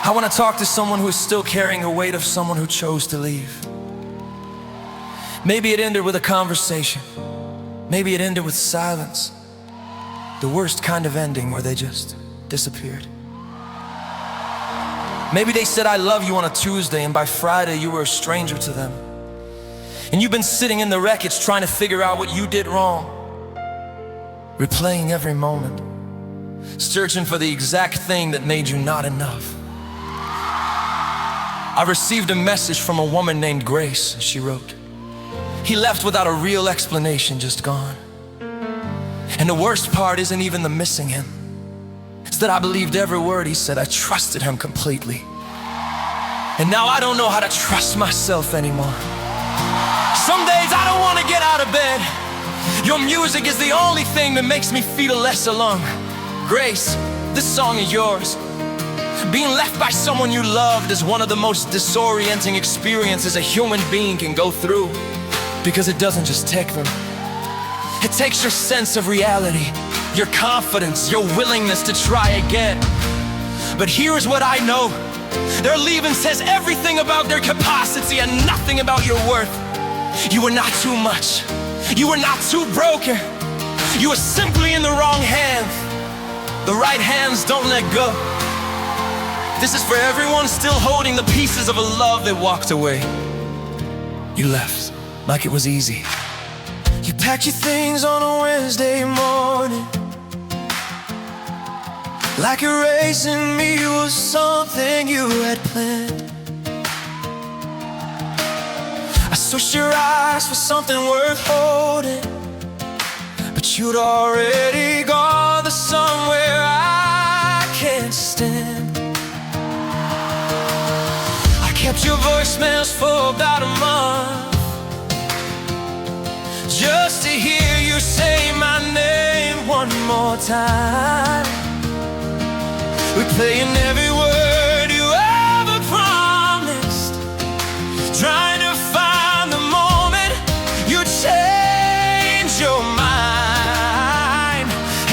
I want to talk to someone who is still carrying the weight of someone who chose to leave. Maybe it ended with a conversation. Maybe it ended with silence. The worst kind of ending where they just disappeared. Maybe they said I love you on a Tuesday and by Friday you were a stranger to them. And you've been sitting in the wreckage trying to figure out what you did wrong, replaying every moment, searching for the exact thing that made you not enough. I received a message from a woman named Grace. She wrote, "He left without a real explanation, just gone. And the worst part isn't even the missing him. It's that I believed every word he said. I trusted him completely. And now I don't know how to trust myself anymore. Some days I don't want to get out of bed. Your music is the only thing that makes me feel less alone. Grace, this song is yours. Being left by someone you loved is one of the most disorienting experiences a human being can go through, because it doesn't just take them. It takes your sense of reality, your confidence, your willingness to try again. But here's what I know. Their leaving says everything about their capacity and nothing about your worth. You were not too much. You were not too broken. You were simply in the wrong hands. The right hands don't let go. This is for everyone still holding the pieces of a love that walked away. You left like it was easy. You packed your things on a Wednesday morning, like erasing me was something you had planned. I switched your eyes for something worth holding, but you'd already gone to somewhere I can't stand. I kept your voicemails for about a month, just to hear you say my name one more time, replaying every word you ever promised, trying to find the moment you change your mind.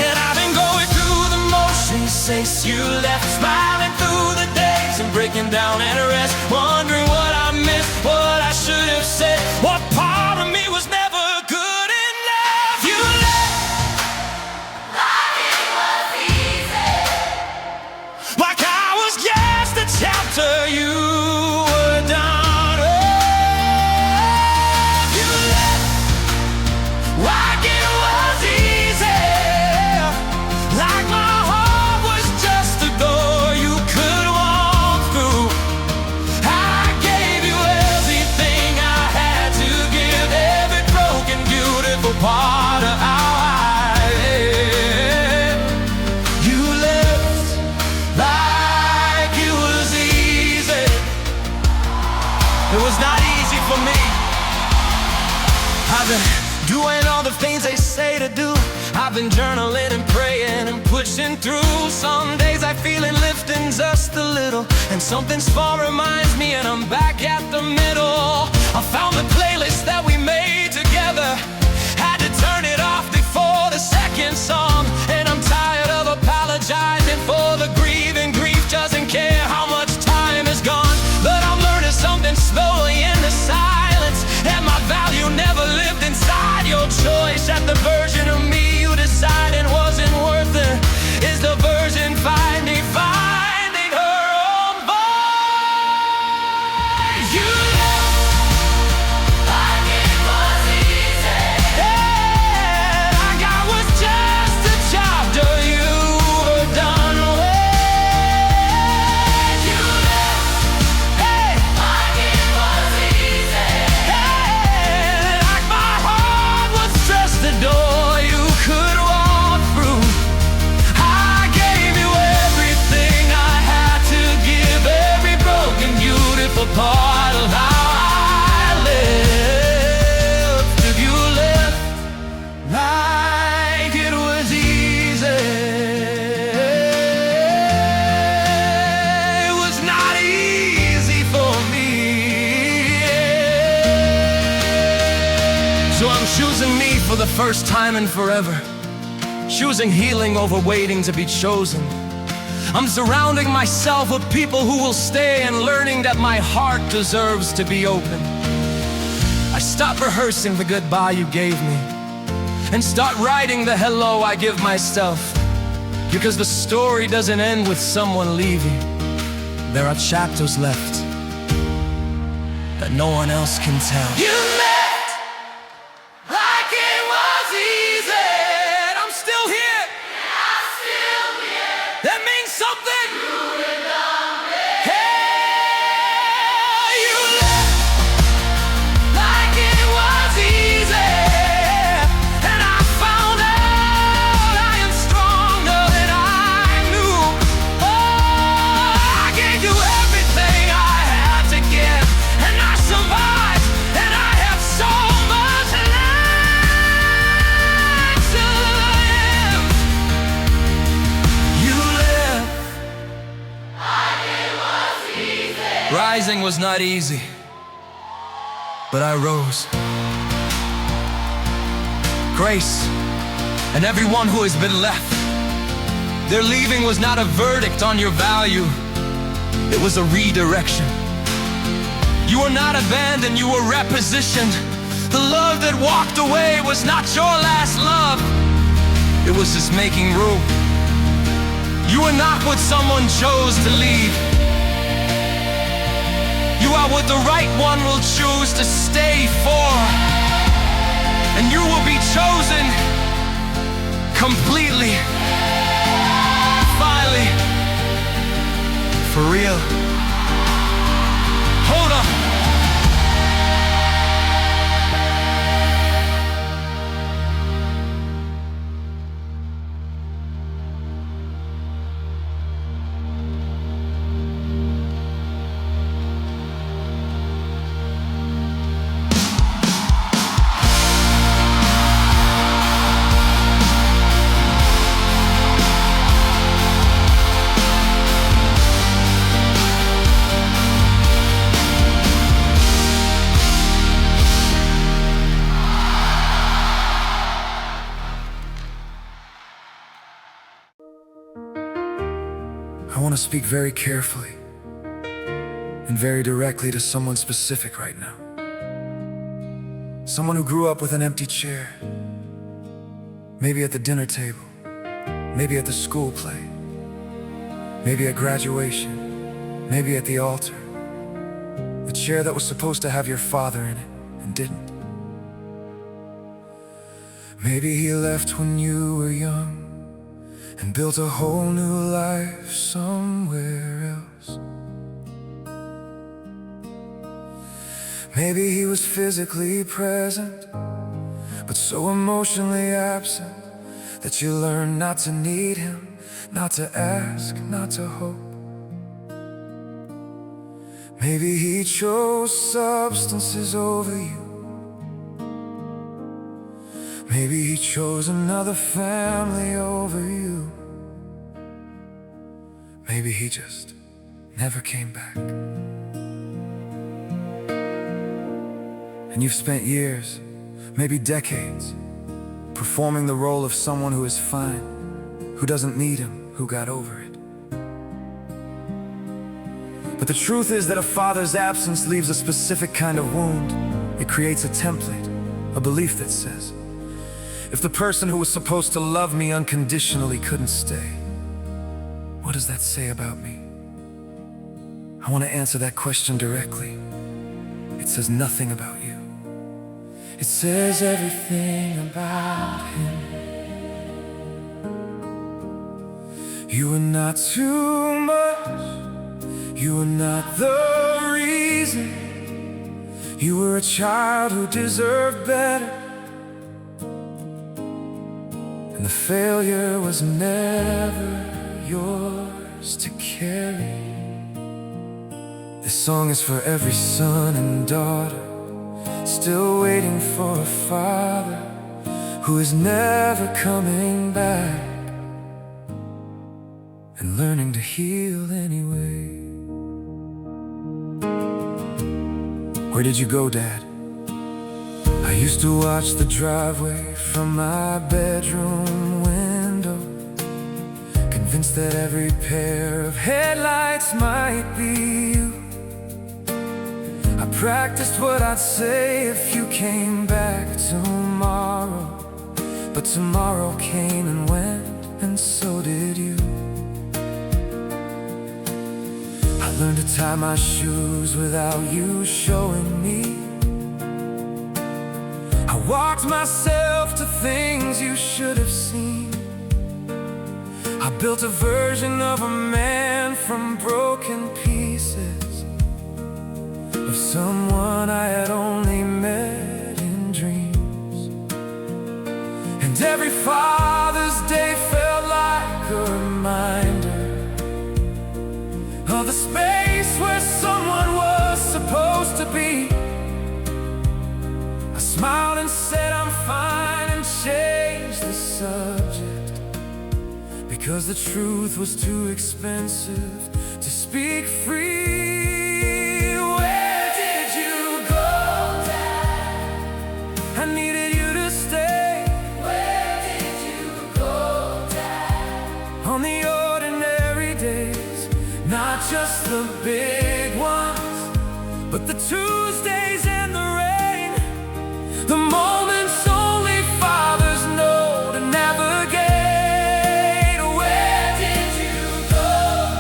And I've been going through the motions since you left, smiling through the days and breaking down at rest, wondering what I missed, what I should have said, what part of me was never good enough. You left like it was easy, like I was just a chapter you were done with. You left like it was easy, like my heart was just a door you could walk through. I gave you everything I had to give, every broken, beautiful part of how I live. You left like it was easy. It was not easy for me. I've been doing all the things they say to do. I've been journaling and praying and pushing through. Some days I feel it lifting just a little, and something small reminds me and I'm back at the middle. I found the playlist that we made together, had to turn it off before the second song. And I'm tired of apologizing for the grieving. Grief doesn't care how much time is gone, but I'm learning something slowly in the silence, and my value never lived inside your choice. That the version of me you decided wasn't worth it is the version finding her own voice. You left like it was easy, yeah, like I was just a chapter you were done with. You left, hey, like it was easy, hey, like my heart was just a door you could walk through. I gave you everything I had to give, every broken, beautiful part of how I lived. If you left like it was easy, it was not easy for me. So I'm choosing me for the first time in forever, choosing healing over waiting to be chosen. I'm surrounding myself with people who will stay, and learning that my heart deserves to be open. I stop rehearsing the goodbye you gave me and start writing the hello I give myself. Because the story doesn't end with someone leaving. There are chapters left that no one else can tell. You left like it was easy, and I'm still here. I'm still here. That means something. Hey, you left like it was easy, and I found out I am stronger than I knew. Oh, I gave you everything I had to give, and I survived, and I have so much life to live. You live. Rising was not easy, but I rose. Grace, and everyone who has been left, their leaving was not a verdict on your value, it was a redirection. You were not abandoned, you were repositioned. The love that walked away was not your last love, it was just making room. You are not what someone chose to leave. You are what the right one will choose to stay for. And you will be chosen completely, finally, for real. Hold up. I want to speak very carefully and very directly to someone specific right now. Someone who grew up with an empty chair, maybe at the dinner table, maybe at the school play, maybe at graduation, maybe at the altar. The chair that was supposed to have your father in it and didn't. Maybe he left when you were young and built a whole new life somewhere else. Maybe he was physically present, but so emotionally absent that you learned not to need him, not to ask, not to hope. Maybe he chose substances over you. Maybe he chose another family over you. Maybe he just never came back. And you've spent years, maybe decades, performing the role of someone who is fine, who doesn't need him, who got over it. But the truth is that a father's absence leaves a specific kind of wound. It creates a template, a belief that says, if the person who was supposed to love me unconditionally couldn't stay, what does that say about me? I want to answer that question directly. It says nothing about you. It says everything about him. You were not too much. You were not the reason. You were a child who deserved better. And the failure was never yours to carry. This song is for every son and daughter still waiting for a father who is never coming back, and learning to heal anyway. Where did you go, Dad? I used to watch the driveway from my bedroom window, convinced that every pair of headlights might be you. I practiced what I'd say if you came back tomorrow. But tomorrow came and went, and so did you. I learned to tie my shoes without you showing me. I walked myself to things you should have seen. I built a version of a man from broken pieces, of someone I had only met in dreams. And every Father's Day felt like a reminder of the space where someone was supposed to be. I smiled and said I'm fine and changed the subject, because the truth was too expensive to speak free. Where did you go, Dad? I needed you to stay. Where did you go, Dad? On the ordinary days, not just the big ones, but the Tuesdays and the rain, the moments only fathers know to navigate. Where did you go,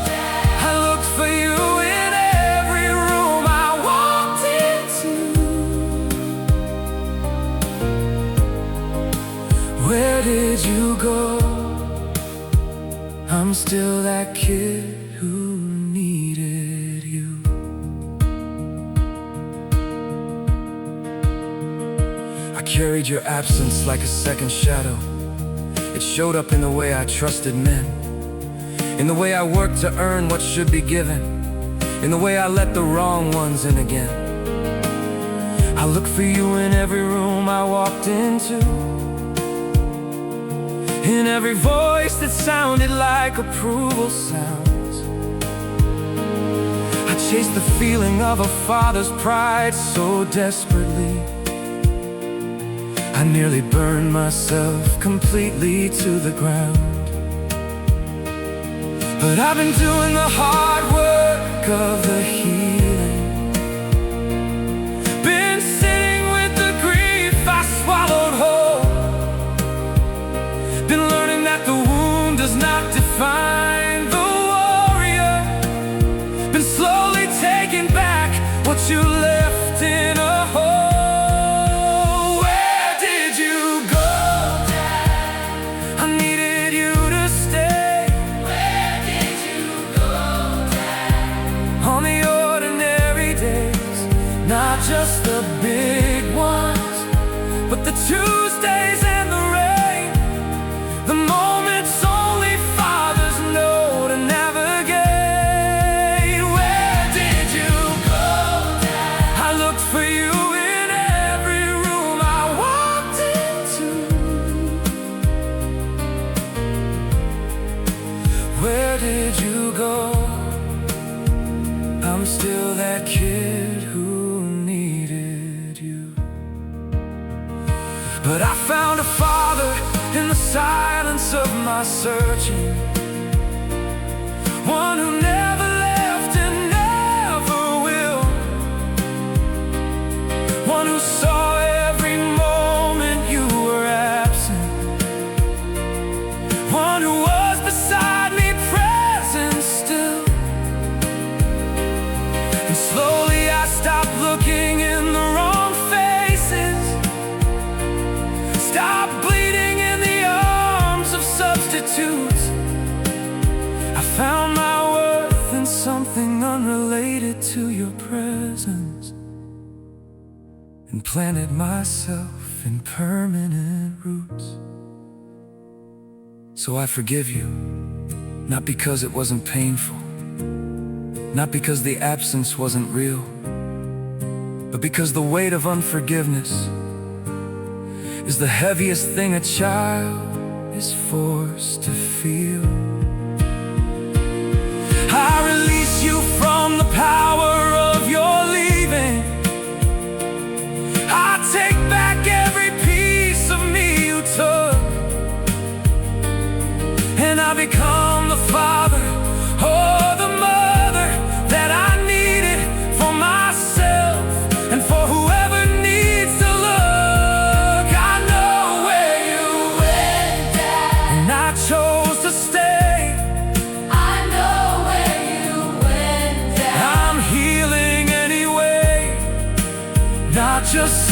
Dad? I looked for you in every room I walked into. Where did you go? I'm still that kid who needed you. I carried your absence like a second shadow. It showed up in the way I trusted men, in the way I worked to earn what should be given, in the way I let the wrong ones in again. I looked for you in every room I walked into, in every voice that sounded like approval sounds. I chased the feeling of a father's pride so desperately, I nearly burned myself completely to the ground. But I've been doing the hard work of the healing, been sitting with the grief I swallowed whole, been learning that the wound does not define the warrior, been slowly taking back what you left in a hole. Not just the big ones, but the Tuesdays and the rain, the moments only fathers know to navigate. Where did you go, Dad? I looked for you in every room I walked into. Where did you go? I'm still that kid who needed you. But I found a father in the silence of my searching, one who never left and never will, one who saw every moment you were absent, one who was beside me, present still. And slowly I stopped looking in the wrong faces, stopped bleeding in the arms of substitutes. I found my worth in something unrelated to your presence, and planted myself in permanent roots. So I forgive you, not because it wasn't painful, not because the absence wasn't real, but because the weight of unforgiveness is the heaviest thing a child is forced to feel. I release you from the power of your leaving. I take back every piece of me you took, and I become the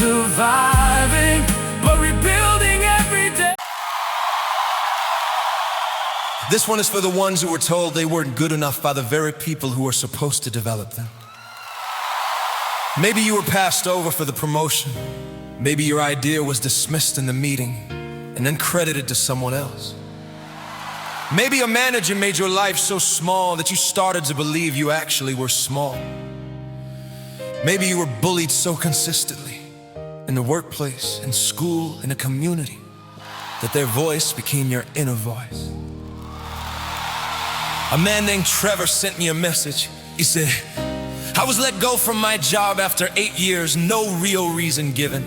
surviving, but rebuilding every day. This one is for the ones who were told they weren't good enough by the very people who were supposed to develop them. Maybe you were passed over for the promotion. Maybe your idea was dismissed in the meeting and then credited to someone else. Maybe a manager made your life so small that you started to believe you actually were small. Maybe you were bullied so consistently in the workplace, in school, in a community, that their voice became your inner voice. A man named Trevor sent me a message. He said, I was let go from my job after 8 years, no real reason given.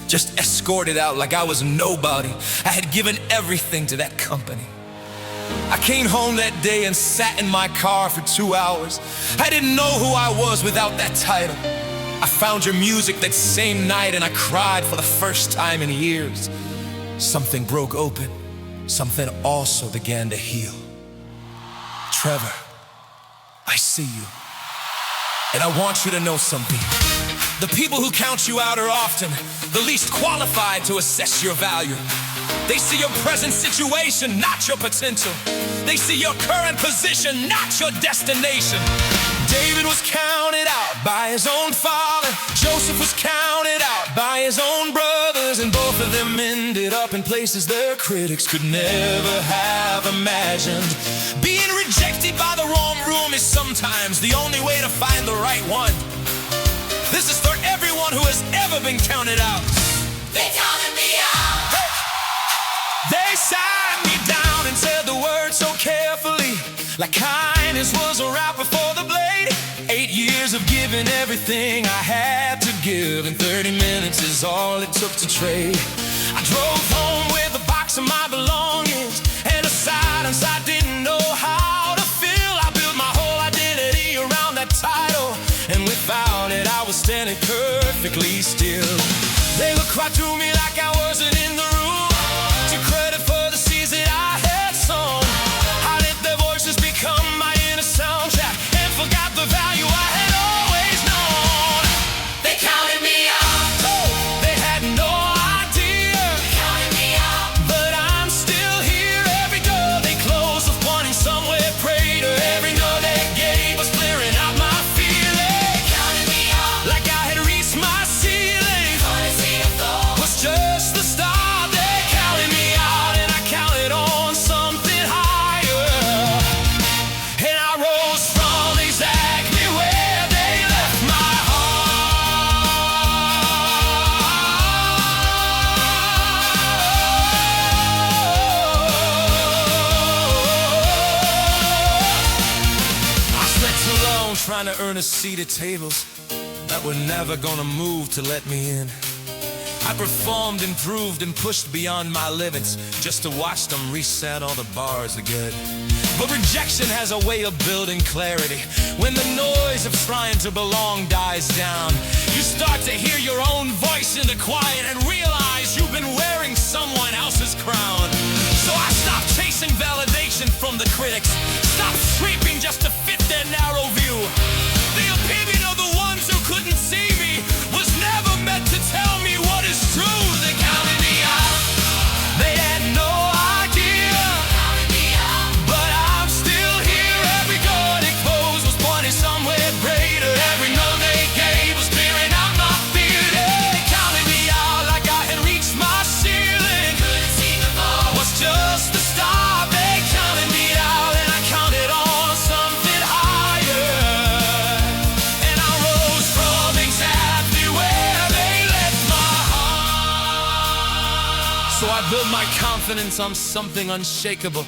Just escorted out like I was nobody. I had given everything to that company. I came home that day and sat in my car for 2 hours. I didn't know who I was without that title. I found your music that same night and I cried for the first time in years. Something broke open. Something also began to heal. Trevor, I see you. And I want you to know something. The people who count you out are often the least qualified to assess your value. They see your present situation, not your potential. They see your current position, not your destination. David was counted out by his own father. Joseph was counted out by his own brothers. And both of them ended up in places their critics could never have imagined. Being rejected by the wrong room is sometimes the only way to find the right one. This is for everyone who has ever been counted out. They counted me out. Hey. They sat me down and said the word so carefully, like kindness was a wrap before the blade. 8 years of giving everything I had to give, and 30 minutes is all it took to trade. I drove home with a box of my belongings and a silence I didn't know how to fill. I built my whole identity around that title, and without it I was standing perfectly still. They looked right through me like I wasn't in the room. Took credit for the seeds that I had sown. I let their voices become my inner soundtrack and forgot the value I had always known. They counted me out. Oh, they had no idea. They counted me out. But I'm still here. Every door they closed was pointing somewhere greater. Every no they gave was clearing out my fear. They counted me out. Like I had reached my ceiling. Was just the start. They counted me out and I counted on something higher. And I rose from exactly where they left my I slept too long trying to earn a seat at tables that were never gonna move to let me in. I performed, improved, and pushed beyond my limits just to watch them reset all the bars again. But rejection has a way of building clarity. When the noise of trying to belong dies down, you start to hear your own voice in the quiet and realize you've been wearing someone else's crown. So I stopped chasing validation from the critics, stopped shrinking just to fit their narrow view. The opinion of the ones who couldn't see me was never meant to tell me what is true. They counted me out. They had no idea. But I'm still here. Every door they closed was pointing somewhere greater. Every no they gave was clearing out my fear. They counted me out like I had reached my ceiling. Couldn't see the ball. Was just the start. They counted me out and I counted on something higher. And I rose from exactly where they left my heart. So I built my confidence on something unshakable.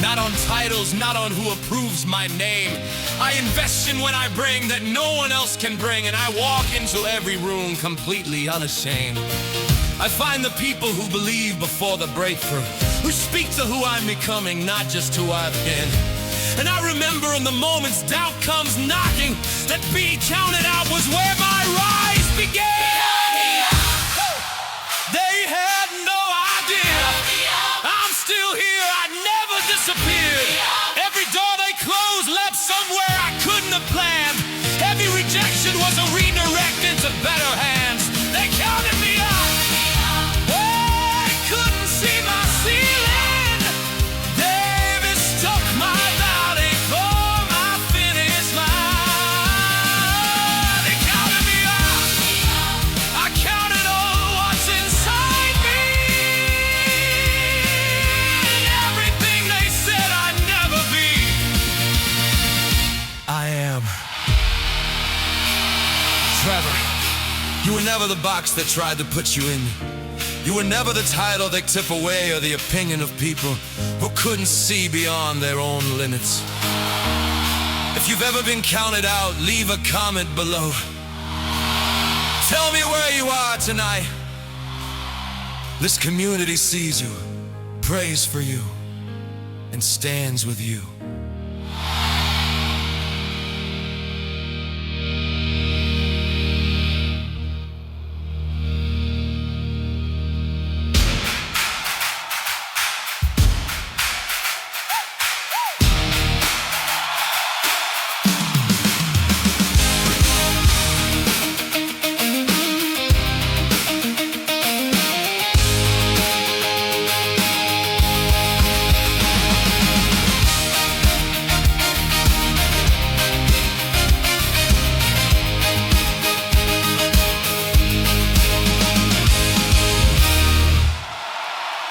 Not on titles, not on who approves my name. I invest in what I bring that no one else can bring, and I walk into every room completely unashamed. I find the people who believe before the breakthrough, who speak to who I'm becoming, not just who I've been. And I remember in the moments doubt comes knocking, that being counted out was where my rise began. They had no idea. I'm still here, I never disappeared. Every door they closed led somewhere I couldn't have planned. Every rejection was a redirect into better hands. They were never the box that tried to put you in. You were never the title they tip away or the opinion of people who couldn't see beyond their own limits. If you've ever been counted out, leave a comment below. Tell me where you are tonight. This community sees you, prays for you, and stands with you.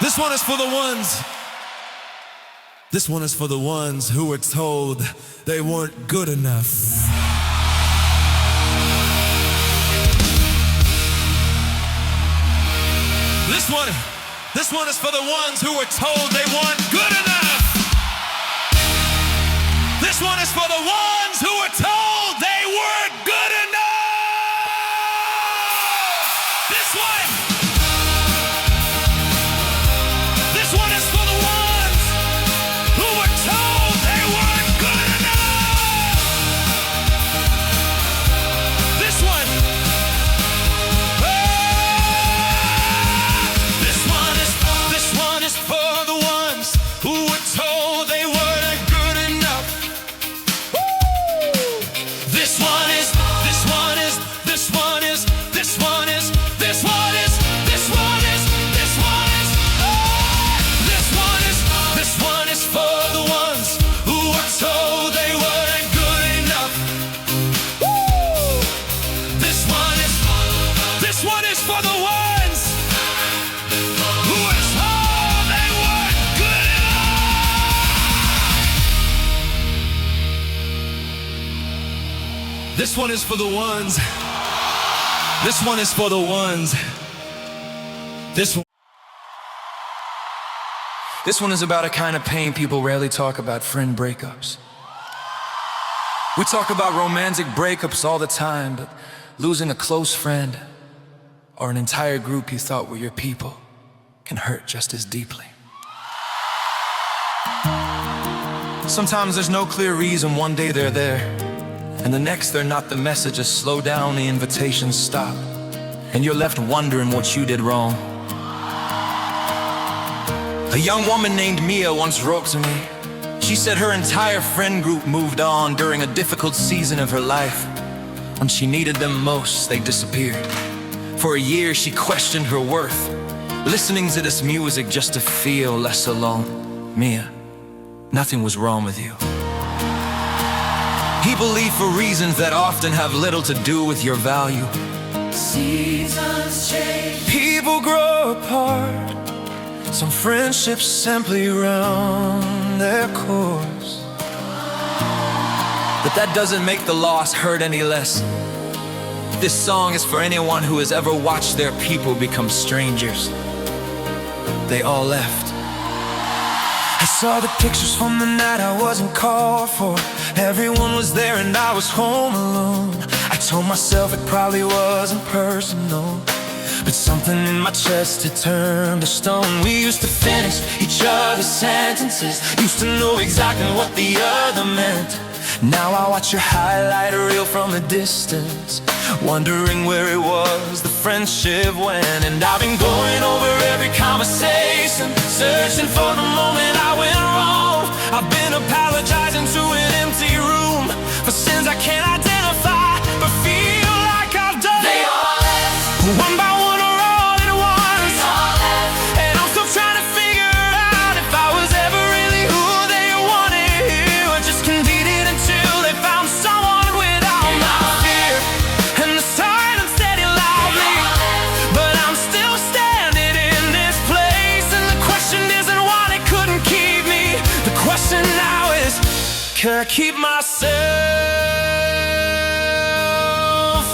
This one is for the ones. This one is for the ones who were told they weren't good enough. This one is for the ones who were told they weren't good enough. This one is for the ones who were told they weren't good enough. This one is for the ones who were told they weren't good enough. This one is for the ones who were told they weren't good enough. Woo! This one is for the ones who were told they weren't good enough. Woo! This one is for the ones who were told they weren't good enough. This one is for the ones. This one is for the ones. This one is about a kind of pain people rarely talk about: friend breakups. We talk about romantic breakups all the time, but losing a close friend or an entire group you thought were your people can hurt just as deeply. Sometimes there's no clear reason. One day they're there, and the next they're not. The messages slow down, the invitations stop, and you're left wondering what you did wrong. A young woman named Mia once wrote to me. She said her entire friend group moved on during a difficult season of her life. When she needed them most, they disappeared. For a year she questioned her worth, listening to this music just to feel less alone. Mia, nothing was wrong with you. People leave for reasons that often have little to do with your value. Seasons change, people grow apart. Some friendships simply run their course, but that doesn't make the loss hurt any less. This song is for anyone who has ever watched their people become strangers. They all left. I saw the pictures from the night I wasn't called for. Everyone was there and I was home alone. I told myself it probably wasn't personal, but something in my chest had turned to stone. We used to finish each other's sentences, used to know exactly what the other meant. Now I watch your highlight reel from a distance, wondering where it was the friendship went. And I've been going over every conversation, searching for the moment I went wrong. I've been apologizing to an empty room for sins I can't identify, but feel like I've done. They all left, one by one. Can I keep myself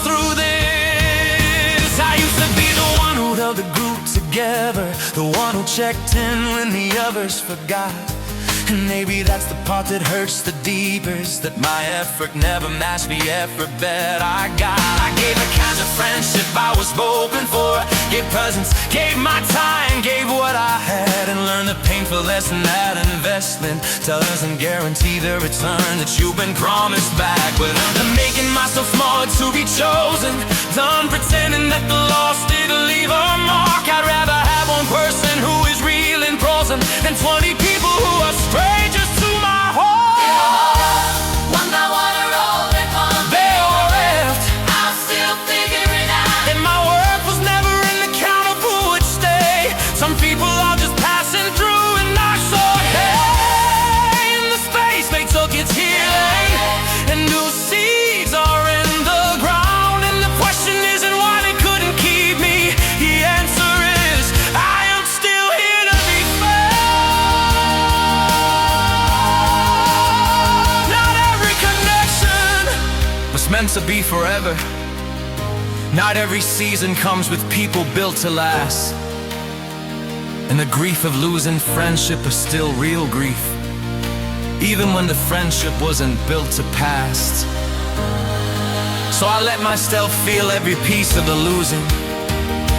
through this? together, the one who checked in when the others forgot. And maybe that's the part that hurts the deepest, that my effort never matched the effort bet I got. I gave the kinds of friendship I was hoping for, gave presents, gave my time, gave what I had, and learned the painful lesson that investment doesn't guarantee the return that you've been promised back. But I'm making myself small to be chosen, done pretending that the loss didn't leave a mark. I'd rather have one person who is real and frozen than 20 people who are strangers to my heart. One by one are all gone. They all left. I'm still figuring out. And my worth was never in the count of who would stay. Some people are just passing through, and I saw hey in the space they took, it's healing, and new seeds are in the ground. And the question isn't why they couldn't keep me. The answer is I am still here to be found. Not every connection was meant to be forever. Not every season comes with people built to last. And the grief of losing friendship is still real grief, even when the friendship wasn't built to past. So I let myself feel every piece of the losing,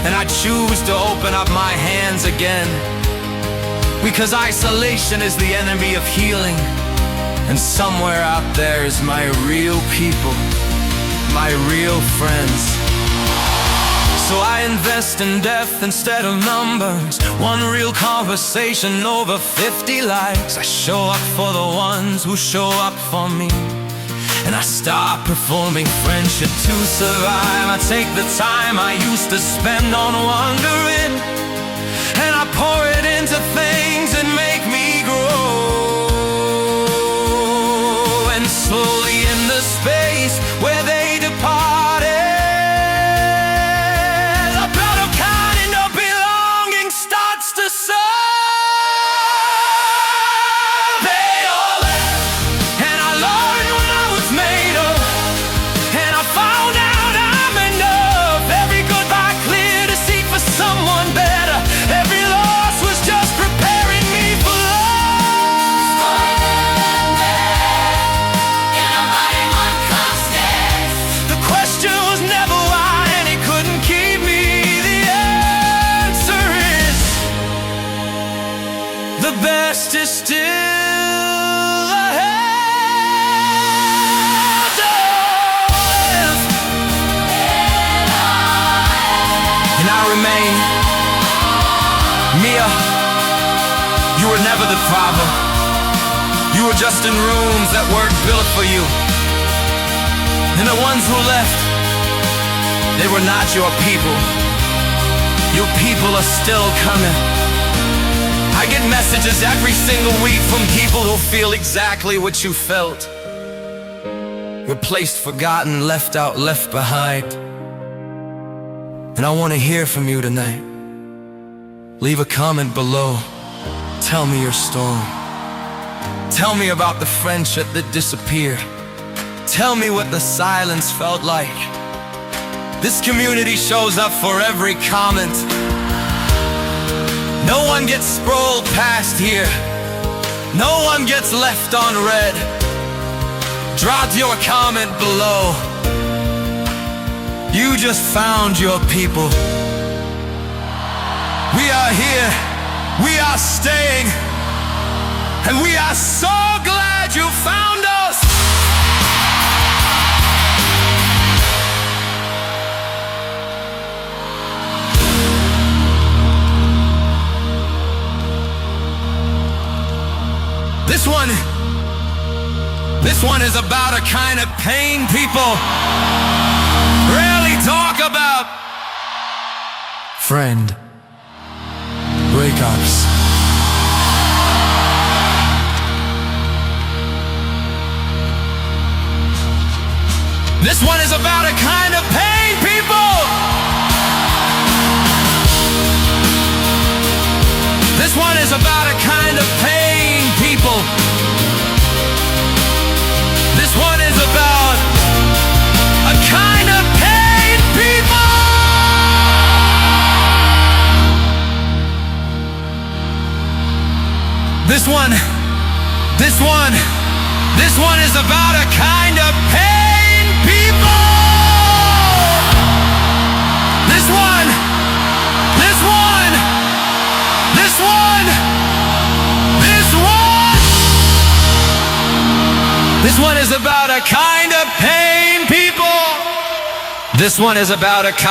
and I choose to open up my hands again, because isolation is the enemy of healing. And somewhere out there is my real people, my real friends. So I invest in depth instead of numbers, one real conversation over 50 likes. I show up for the ones who show up for me, and I stop performing friendship to survive. I take the time I used to spend on wondering, and I pour it into things that make me grow. And slowly in the space where they departed, the best is still ahead. And I remain. Mia, you were never the problem. You were just in rooms that weren't built for you. And the ones who left, they were not your people. Your people are still coming. I get messages every single week from people who feel exactly what you felt. Replaced, forgotten, left out, left behind. And I want to hear from you tonight. Leave a comment below. Tell me your story. Tell me about the friendship that disappeared. Tell me what the silence felt like. This community shows up for every comment. No one gets scrolled past here. No one gets left unread. Drop your comment below. You just found your people. We are here. We are staying. And we are so glad you found us. This one is about a kind of pain people rarely talk about. Friend breakups. This one is about a kind of pain people. This one is about a kind of pain people. This one is about a kind of pain people. one is about a kind of pain, people. This one is about a kind of pain, people. This one is about a kind